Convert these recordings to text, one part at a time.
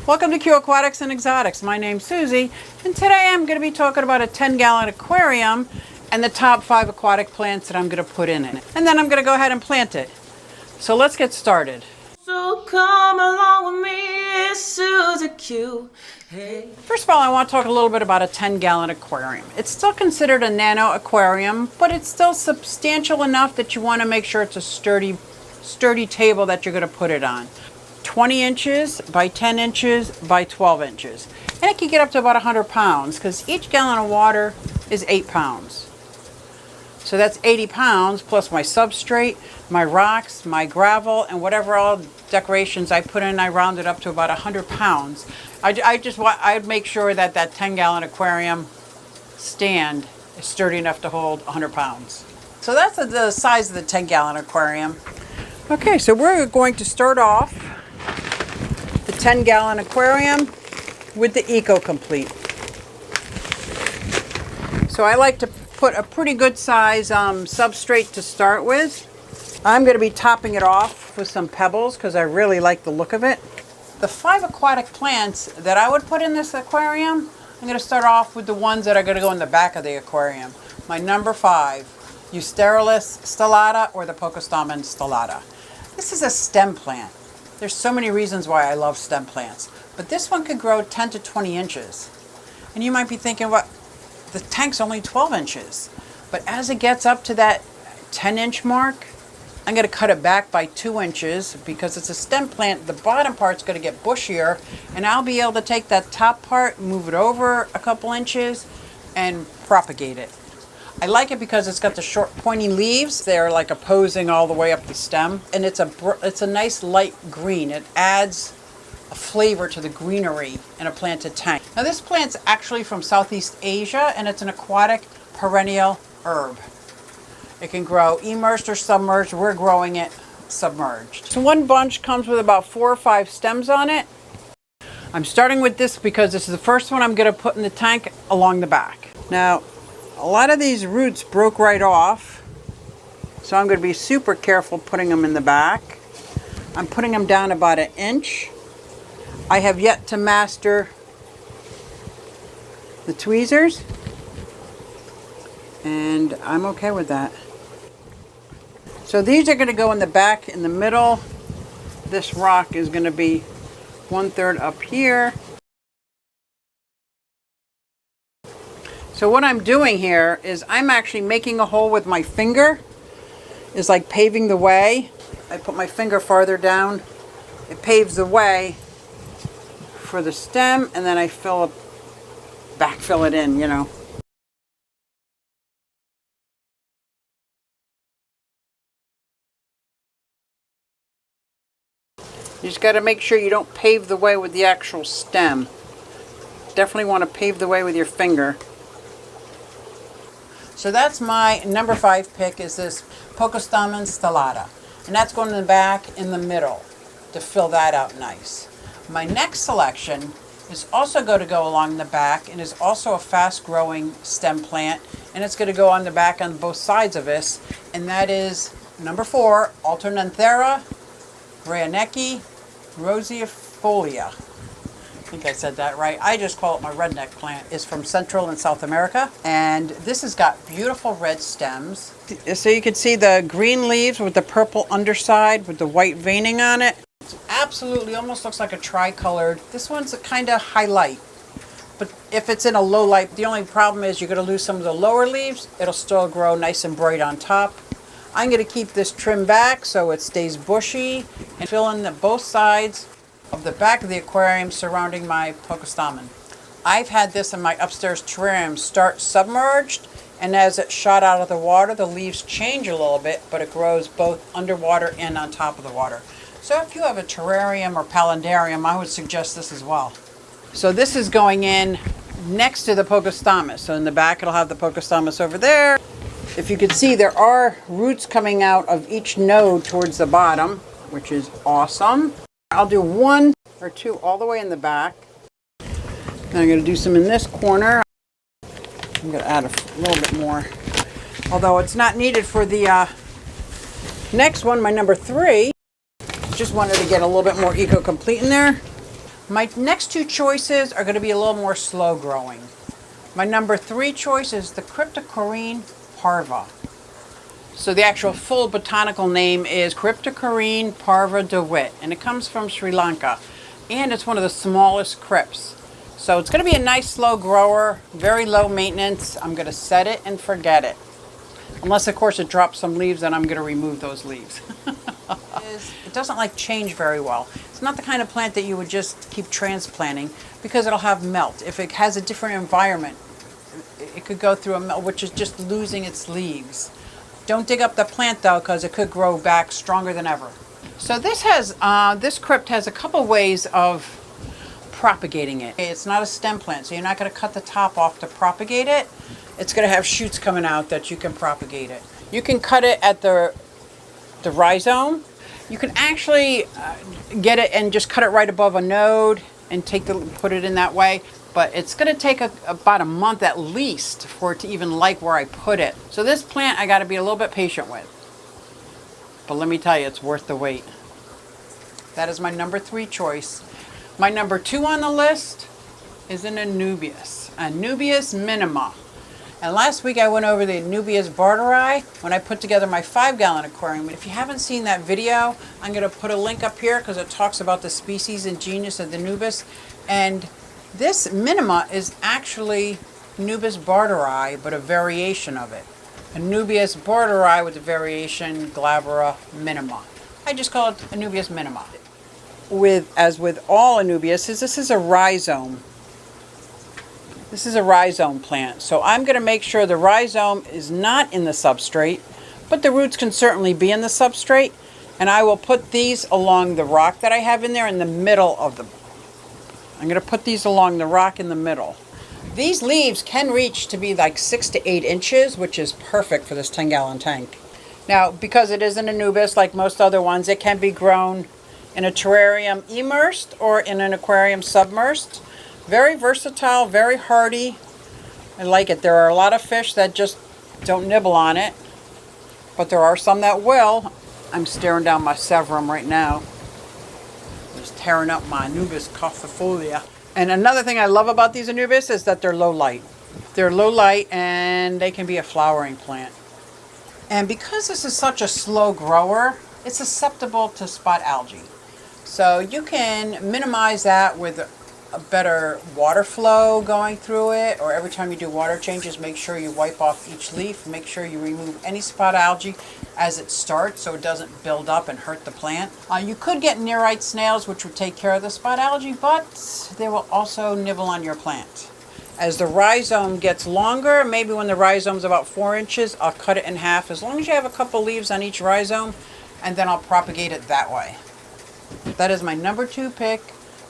Welcome to QueAquatics and Exotics. My name's Suzy, and today I'm going to be talking about a 10-gallon aquarium and the top 5 aquatic plants that I'm going to put in it. And then I'm going to go ahead and plant it. So let's get started. So come along with me, it's SuzyQue. Hey. First of all, I want to talk a little bit about a 10-gallon aquarium. It's still considered a nano aquarium, but it's still substantial enough that you want to make sure it's a sturdy table that you're going to put it on. 20 inches by 10 inches by 12 inches. And it can get up to about 100 pounds because each gallon of water is 8 pounds. So that's 80 pounds plus my substrate, my rocks, my gravel, and whatever all decorations I put in. I round it up to about 100 pounds. I'd make sure that that 10-gallon aquarium stand is sturdy enough to hold 100 pounds. So that's the size of the 10-gallon aquarium. Okay, so we're going to start off the 10-gallon aquarium with the Eco Complete. So I like to put a pretty good size substrate to start with. I'm going to be topping it off with some pebbles because I really like the look of it. The 5 aquatic plants that I would put in this aquarium, I'm going to start off with the ones that are going to go in the back of the aquarium. My number 5, Eusterylus stellata or the Pothos Stamen stellata. This is a stem plant. There's so many reasons why I love stem plants, but this one could grow 10 to 20 inches. And you might be thinking, what? The tank's only 12 inches. But as it gets up to that 10-inch mark, I'm going to cut it back by 2 inches because it's a stem plant. The bottom part's going to get bushier, and I'll be able to take that top part, move it over a couple inches, and propagate it. I like it because it's got the short pointy leaves. They're like opposing all the way up the stem. And it's a nice light green. It adds a flavor to the greenery in a planted tank. Now this plant's actually from Southeast Asia and it's an aquatic perennial herb. It can grow immersed or submerged. We're growing it submerged. So one bunch comes with about 4 or 5 stems on it. I'm starting with this because this is the first one I'm going to put in the tank along the back. Now, a lot of these roots broke right off, so I'm going to be super careful putting them in the back. I'm putting them down about 1 inch. I have yet to master the tweezers, and I'm okay with that. So these are going to go in the back in the middle. This rock is going to be 1/3 up here. So what I'm doing here is I'm actually making a hole with my finger. It's like paving the way. I put my finger farther down. It paves the way for the stem, and then I backfill it in, you know. You just got to make sure you don't pave the way with the actual stem. Definitely want to pave the way with your finger. So that's my number 5 pick, is this Pothos Stamen stellata. And that's going in the back in the middle to fill that out nice. My next selection is also going to go along the back and is also a fast-growing stem plant. And it's going to go on the back on both sides of this. And that is number 4, Alternanthera, graneckia, roseifolia. I think I said that right. I just call it my redneck plant. It's from Central and South America. And this has got beautiful red stems. So you can see the green leaves with the purple underside with the white veining on it. It absolutely almost looks like a tricolored. This one's a kind of highlight. But if it's in a low light, the only problem is you're going to lose some of the lower leaves. It'll still grow nice and bright on top. I'm going to keep this trimmed back so it stays bushy and fill in both sides of the back of the aquarium surrounding my Pothos Stamen. I've had this in my upstairs terrarium start submerged, and as it shot out of the water, the leaves change a little bit, but it grows both underwater and on top of the water. So if you have a terrarium or paludarium, I would suggest this as well. So this is going in next to the Pothos Stamen. So in the back it'll have the Pothos Stamen over there. If you can see, there are roots coming out of each node towards the bottom, which is awesome. I'll do 1 or 2 all the way in the back. Then I'm going to do some in this corner. I'm going to add a little bit more. Although it's not needed for the next one, my number 3. Just wanted to get a little bit more Eco Complete in there. My next two choices are going to be a little more slow growing. My number 3 choice is the Cryptocurrene parva. So the actual full botanical name is Cryptocurrene parva de Witt, and it comes from Sri Lanka, and it's one of the smallest crypts. So it's going to be a nice slow grower, very low maintenance. I'm going to set it and forget it. Unless, of course, it drops some leaves, and I'm going to remove those leaves. It doesn't like change very well. It's not the kind of plant that you would just keep transplanting because it'll have melt. If it has a different environment, it could go through a melt, which is just losing its leaves. Don't dig up the plant though, because it could grow back stronger than ever. So this crypt has a couple ways of propagating it. It's not a stem plant, so you're not going to cut the top off to propagate it. It's going to have shoots coming out that you can propagate it. You can cut it at the rhizome. You can actually get it and just cut it right above a node and put it in that way. But it's going to take about a month at least for it to even like where I put it. So this plant I got to be a little bit patient with. But let me tell you, it's worth the wait. That is my number 3 choice. My number 2 on the list is an Anubis. Anubis minima. And last week I went over the Anubis barteri when I put together my 5-gallon aquarium. If you haven't seen that video, I'm going to put a link up here because it talks about the species and genus of the Anubis. And this minima is actually Anubis barteri, but a variation of it. Anubis barteri with the variation glabra minima. I just call it Anubis minima. As with all Anubias, this is a rhizome. This is a rhizome plant, so I'm going to make sure the rhizome is not in the substrate, but the roots can certainly be in the substrate, and I will put these along the rock that I have in there in the middle of them. I'm going to put these along the rock in the middle. These leaves can reach to be like 6 to 8 inches, which is perfect for this 10-gallon tank. Now, because it is an Anubis, like most other ones, it can be grown in a terrarium immersed or in an aquarium submersed. Very versatile, very hardy. I like it. There are a lot of fish that just don't nibble on it, but there are some that will. I'm staring down my severum right now. Just tearing up my Anubis caucifolia. And another thing I love about these Anubis is that they're low light. They're low light and they can be a flowering plant. And because this is such a slow grower, it's susceptible to spot algae. So you can minimize that with a better water flow going through it, or every time you do water changes, make sure you wipe off each leaf. Make sure you remove any spot algae as it starts so it doesn't build up and hurt the plant. You could get nearite snails, which would take care of the spot algae, but they will also nibble on your plant. As the rhizome gets longer, maybe when the rhizome is about 4 inches, I'll cut it in half, as long as you have a couple leaves on each rhizome, and then I'll propagate it that way. That is my number 2 pick,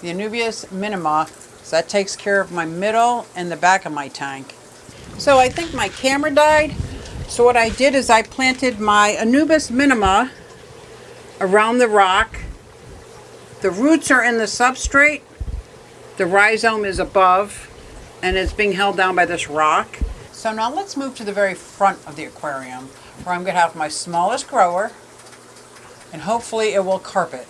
the Anubis minima. So that takes care of my middle and the back of my tank. So I think my camera died. So what I did is I planted my Anubis minima around the rock. The roots are in the substrate. The rhizome is above, and it's being held down by this rock. So now let's move to the very front of the aquarium, where I'm going to have my smallest grower, and hopefully it will carpet.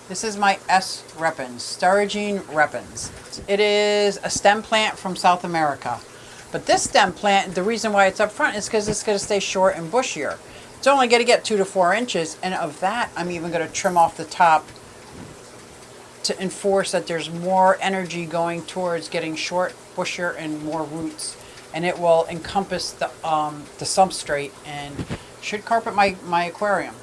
This is my S. Reppin, Starigine Reppins. It is a stem plant from South America. But this stem plant, the reason why it's up front is because it's going to stay short and bushier. It's only going to get 2 to 4 inches, and of that, I'm even going to trim off the top to enforce that there's more energy going towards getting short, bushier, and more roots. And it will encompass the substrate and should carpet my aquarium.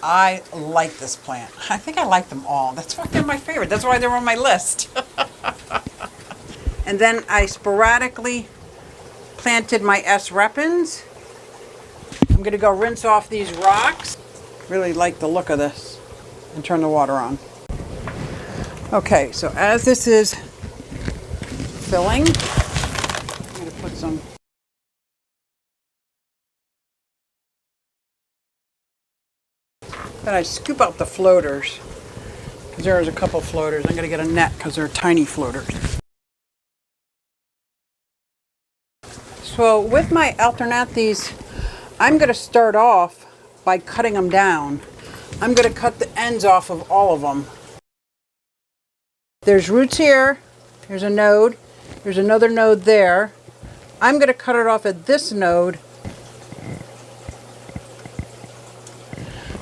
I like this plant. I think I like them all. That's why they're my favorite. That's why they're on my list. And then I sporadically planted my S. Reppins. I'm going to go rinse off these rocks. Really like the look of this. And turn the water on. Okay, so as this is filling, I'm going to put some then I scoop out the floaters, because there's a couple floaters. I'm going to get a net because they're tiny floaters. So with my Alternanthera, I'm going to start off by cutting them down. I'm going to cut the ends off of all of them. There's roots here. Here's a node. There's another node there. I'm going to cut it off at this node.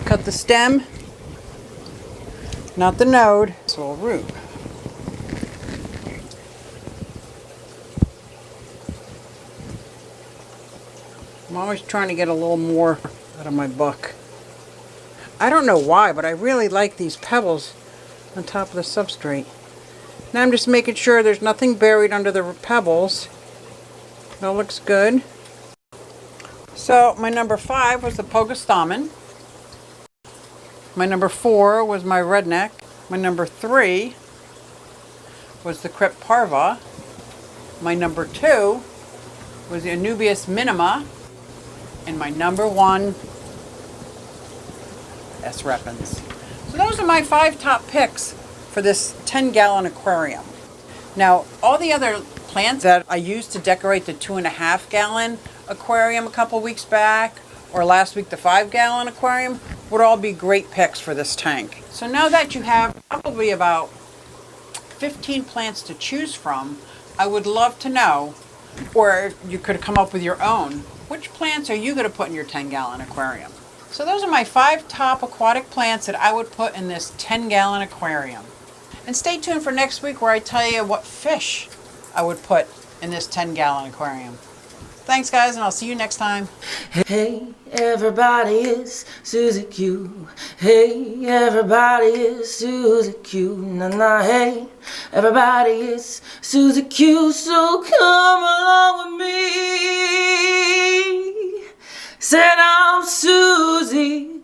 Cut the stem, not the node. It's a little root. I'm always trying to get a little more out of my buck. I don't know why, but I really like these pebbles on top of the substrate. Now I'm just making sure there's nothing buried under the pebbles. That looks good. So my number 5 was the Pothos Stamen. My number 4 was my redneck. My number 3 was the Crypt parva. My number 2 was the Anubis minima. And my number 1, Reppins. So those are my 5 top picks for this 10-gallon aquarium. Now, all the other plants that I used to decorate the 2.5-gallon aquarium a couple weeks back, or last week the 5-gallon aquarium, would all be great picks for this tank. So now that you have probably about 15 plants to choose from, I would love to know, or you could come up with your own, which plants are you going to put in your 10-gallon aquarium? So those are my 5 top aquatic plants that I would put in this 10-gallon aquarium. And stay tuned for next week where I tell you what fish I would put in this 10-gallon aquarium. Thanks guys, and I'll see you next time. Hey, everybody, it's SuzyQue. Hey, everybody, it's SuzyQue. Nah, hey, everybody, it's SuzyQue. So come along with me. Said I'm SuzyQue.